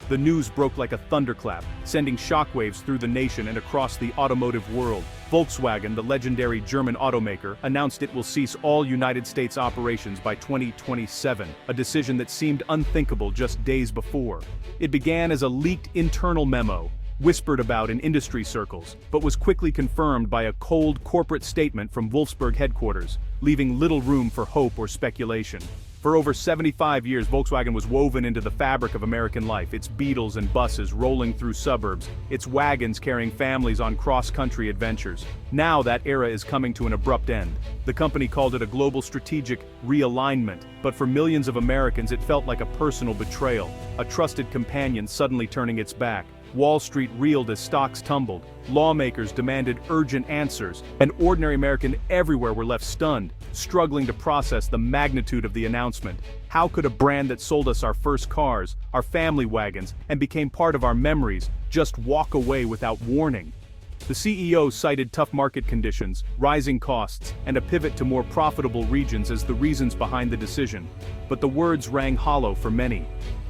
The news broke like a thunderclap, sending shockwaves through the nation and across the automotive world. Volkswagen, the legendary German automaker, announced it will cease all United States operations by 2027, a decision that seemed unthinkable just days before. It began as a leaked internal memo, whispered about in industry circles, but was quickly confirmed by a cold corporate statement from Wolfsburg headquarters, leaving little room for hope or speculation. For over 75 years, Volkswagen was woven into the fabric of American life, its Beetles and buses rolling through suburbs, its wagons carrying families on cross-country adventures. Now that era is coming to an abrupt end. The company called it a global strategic realignment, but for millions of Americans it felt like a personal betrayal, a trusted companion suddenly turning its back. Wall Street reeled as stocks tumbled, lawmakers demanded urgent answers, and ordinary Americans everywhere were left stunned, struggling to process the magnitude of the announcement. How could a brand that sold us our first cars, our family wagons, and became part of our memories, just walk away without warning? The CEO cited tough market conditions, rising costs, and a pivot to more profitable regions as the reasons behind the decision. But the words rang hollow for many.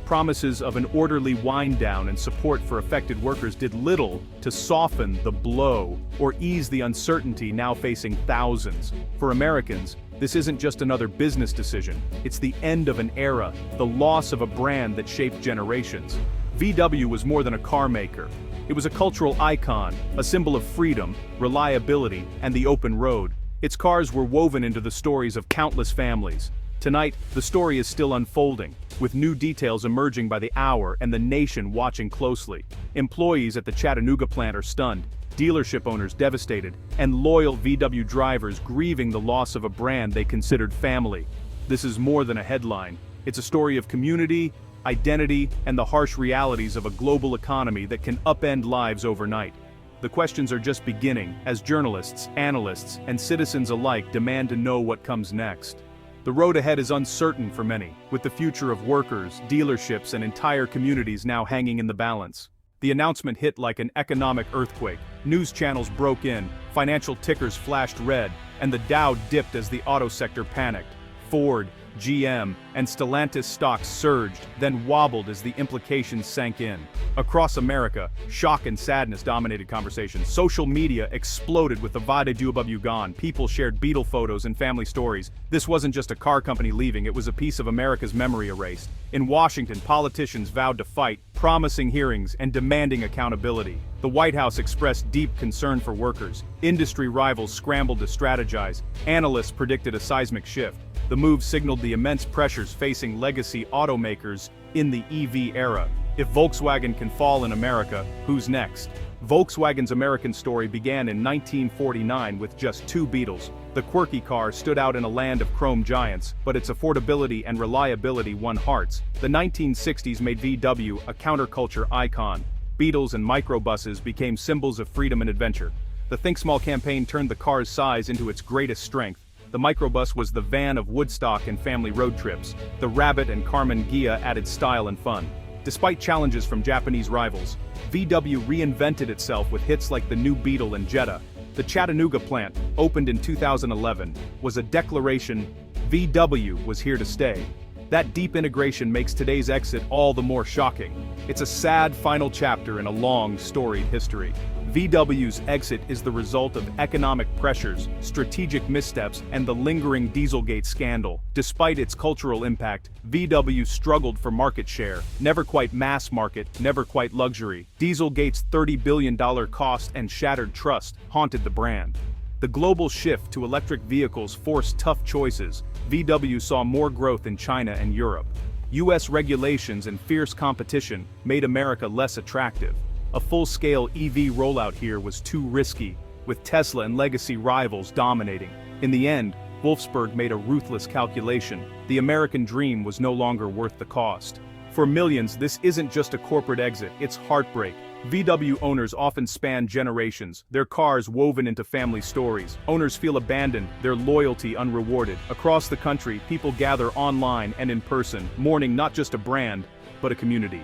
Promises of an orderly wind-down and support for affected workers did little to soften the blow or ease the uncertainty now facing thousands. For Americans, this isn't just another business decision, it's the end of an era, the loss of a brand that shaped generations. VW was more than a car maker. It was a cultural icon, a symbol of freedom, reliability, and the open road. Its cars were woven into the stories of countless families. Tonight, the story is still unfolding, with new details emerging by the hour and the nation watching closely. Employees at the Chattanooga plant are stunned, dealership owners devastated, and loyal VW drivers grieving the loss of a brand they considered family. This is more than a headline. It's a story of community, identity, and the harsh realities of a global economy that can upend lives overnight. The questions are just beginning, as journalists, analysts, and citizens alike demand to know what comes next. The road ahead is uncertain for many, with the future of workers, dealerships, and entire communities now hanging in the balance. The announcement hit like an economic earthquake. News channels broke in, financial tickers flashed red, and the Dow dipped as the auto sector panicked. Ford, GM, and Stellantis stocks surged, then wobbled as the implications sank in. Across America, shock and sadness dominated conversations. Social media exploded with the "Va de Dieu gone." People shared Beetle photos and family stories. This wasn't just a car company leaving, it was a piece of America's memory erased. In Washington, politicians vowed to fight, promising hearings and demanding accountability. The White House expressed deep concern for workers. Industry rivals scrambled to strategize. Analysts predicted a seismic shift. The move signaled the immense pressures facing legacy automakers in the EV era. If Volkswagen can fall in America, who's next? Volkswagen's American story began in 1949 with just two Beetles. The quirky car stood out in a land of chrome giants, but its affordability and reliability won hearts. The 1960s made VW a counterculture icon. Beetles and microbuses became symbols of freedom and adventure. The Think Small campaign turned the car's size into its greatest strength. The microbus was the van of Woodstock and family road trips. The Rabbit and Carmen Ghia added style and fun. Despite challenges from Japanese rivals, VW reinvented itself with hits like the new Beetle and Jetta. The Chattanooga plant, opened in 2011, was a declaration VW was here to stay. That deep integration makes today's exit all the more shocking. It's a sad final chapter in a long, storied history. VW's exit is the result of economic pressures, strategic missteps, and the lingering Dieselgate scandal. Despite its cultural impact, VW struggled for market share, never quite mass market, never quite luxury. Dieselgate's $30 billion cost and shattered trust haunted the brand. The global shift to electric vehicles forced tough choices. VW saw more growth in China and Europe. US regulations and fierce competition made America less attractive. A full-scale EV rollout here was too risky, with Tesla and legacy rivals dominating. In the end, Wolfsburg made a ruthless calculation. The American dream was no longer worth the cost. For millions, this isn't just a corporate exit, it's heartbreak. VW owners often span generations, their cars woven into family stories. Owners feel abandoned, their loyalty unrewarded. Across the country, people gather online and in person, mourning not just a brand, but a community.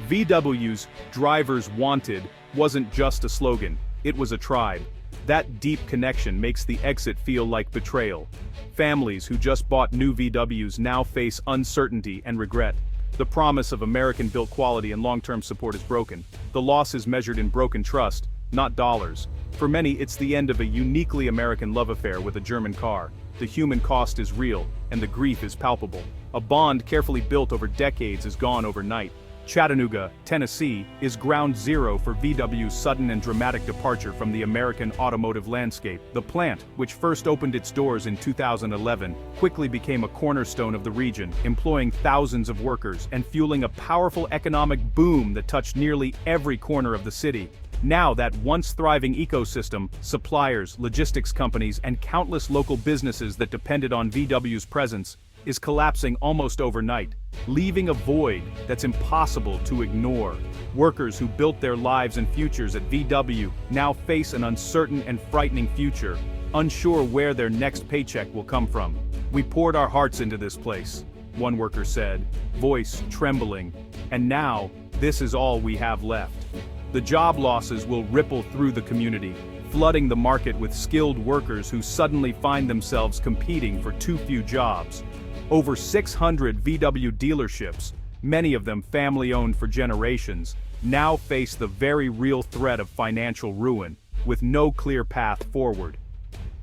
VW's "Drivers Wanted" wasn't just a slogan, it was a tribe. That deep connection makes the exit feel like betrayal. Families who just bought new VWs now face uncertainty and regret. The promise of American-built quality and long-term support is broken. The loss is measured in broken trust, not dollars. For many, it's the end of a uniquely American love affair with a German car. The human cost is real, and the grief is palpable. A bond carefully built over decades is gone overnight. Chattanooga, Tennessee, is ground zero for VW's sudden and dramatic departure from the American automotive landscape. The plant, which first opened its doors in 2011, quickly became a cornerstone of the region, employing thousands of workers and fueling a powerful economic boom that touched nearly every corner of the city. Now that once thriving ecosystem, suppliers, logistics companies, and countless local businesses that depended on VW's presence, is collapsing almost overnight, leaving a void that's impossible to ignore. Workers who built their lives and futures at VW now face an uncertain and frightening future, unsure where their next paycheck will come from. "We poured our hearts into this place," one worker said, voice trembling, "and now, this is all we have left." The job losses will ripple through the community, flooding the market with skilled workers who suddenly find themselves competing for too few jobs. Over 600 VW dealerships, many of them family-owned for generations, now face the very real threat of financial ruin, with no clear path forward.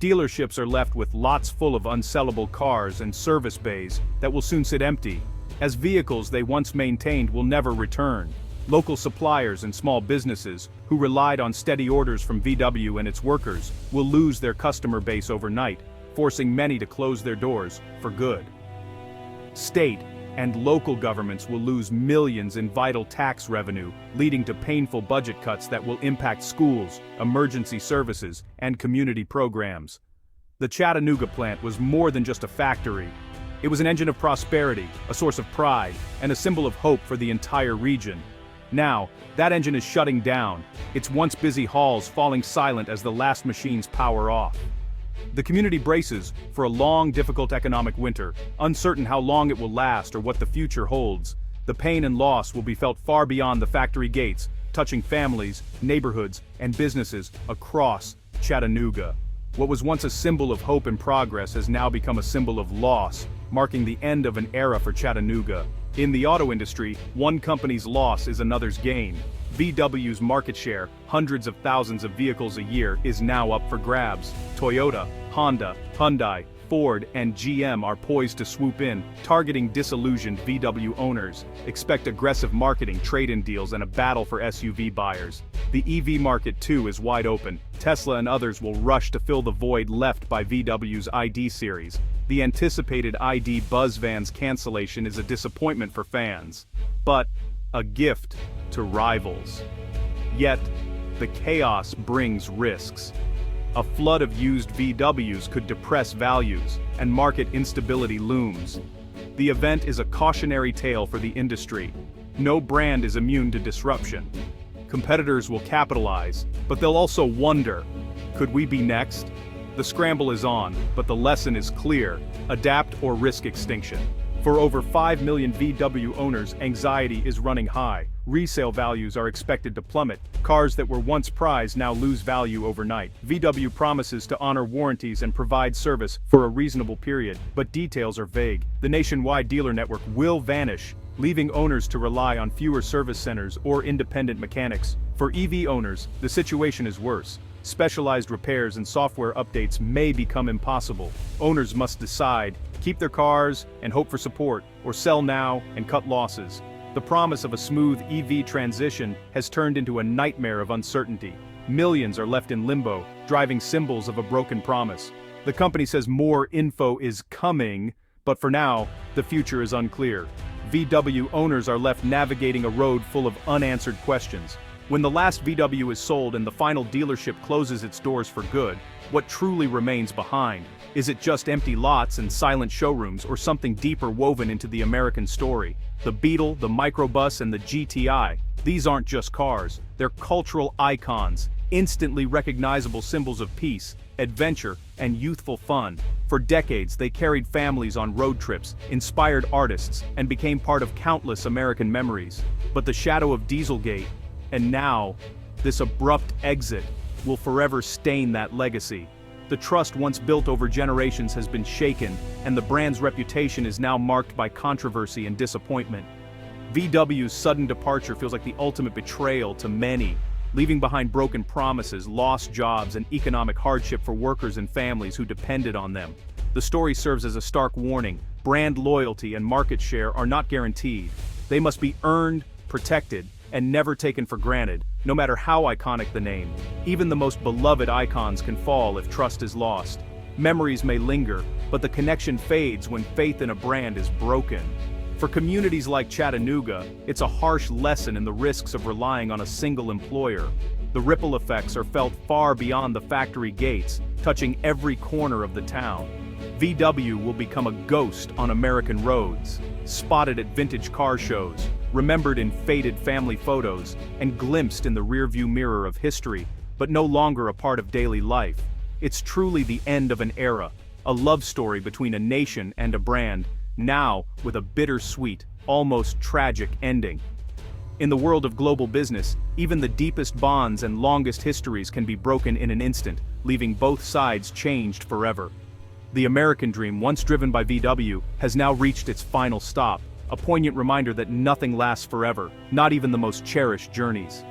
Dealerships are left with lots full of unsellable cars and service bays that will soon sit empty, as vehicles they once maintained will never return. Local suppliers and small businesses, who relied on steady orders from VW and its workers, will lose their customer base overnight, forcing many to close their doors for good. State and local governments will lose millions in vital tax revenue, leading to painful budget cuts that will impact schools, emergency services, and community programs. The Chattanooga plant was more than just a factory. It was an engine of prosperity, a source of pride, and a symbol of hope for the entire region. Now, that engine is shutting down, its once busy halls falling silent as the last machines power off. The community braces for a long, difficult economic winter, uncertain how long it will last or what the future holds. The pain and loss will be felt far beyond the factory gates, touching families, neighborhoods, and businesses across Chattanooga. What was once a symbol of hope and progress has now become a symbol of loss, marking the end of an era for Chattanooga. In the auto industry, one company's loss is another's gain. VW's market share, hundreds of thousands of vehicles a year, is now up for grabs. Toyota, Honda, Hyundai, Ford, and GM are poised to swoop in, targeting disillusioned VW owners. Expect aggressive marketing, trade-in deals, and a battle for SUV buyers. The EV market too is wide open. Tesla and others will rush to fill the void left by VW's ID series. The anticipated ID Buzz van's cancellation is a disappointment for fans, but a gift to rivals. Yet, the chaos brings risks. A flood of used VWs could depress values, and market instability looms. The event is a cautionary tale for the industry. No brand is immune to disruption. Competitors will capitalize, but they'll also wonder, could we be next? The scramble is on, but the lesson is clear: adapt or risk extinction. For over 5 million VW owners, anxiety is running high. Resale values are expected to plummet. Cars that were once prized now lose value overnight. VW promises to honor warranties and provide service for a reasonable period, but details are vague. The nationwide dealer network will vanish, leaving owners to rely on fewer service centers or independent mechanics. For EV owners, the situation is worse. Specialized repairs and software updates may become impossible. Owners must decide: keep their cars and hope for support, or sell now and cut losses. The promise of a smooth EV transition has turned into a nightmare of uncertainty. Millions are left in limbo, driving symbols of a broken promise. The company says more info is coming, but for now, the future is unclear. VW owners are left navigating a road full of unanswered questions. When the last VW is sold and the final dealership closes its doors for good, what truly remains behind? Is it just empty lots and silent showrooms, or something deeper woven into the American story? The Beetle, the microbus, and the GTI. These aren't just cars, they're cultural icons, instantly recognizable symbols of peace, adventure, and youthful fun. For decades, they carried families on road trips, inspired artists, and became part of countless American memories. But the shadow of Dieselgate, and now, this abrupt exit, will forever stain that legacy. The trust once built over generations has been shaken, and the brand's reputation is now marked by controversy and disappointment. VW's sudden departure feels like the ultimate betrayal to many, leaving behind broken promises, lost jobs, and economic hardship for workers and families who depended on them. The story serves as a stark warning: brand loyalty and market share are not guaranteed. They must be earned, protected, and never taken for granted, no matter how iconic the name. Even the most beloved icons can fall if trust is lost. Memories may linger, but the connection fades when faith in a brand is broken. For communities like Chattanooga, it's a harsh lesson in the risks of relying on a single employer. The ripple effects are felt far beyond the factory gates, touching every corner of the town. VW will become a ghost on American roads, spotted at vintage car shows, remembered in faded family photos, and glimpsed in the rearview mirror of history, but no longer a part of daily life. It's truly the end of an era, a love story between a nation and a brand, now with a bittersweet, almost tragic ending. In the world of global business, even the deepest bonds and longest histories can be broken in an instant, leaving both sides changed forever. The American dream, once driven by VW, has now reached its final stop, a poignant reminder that nothing lasts forever, not even the most cherished journeys.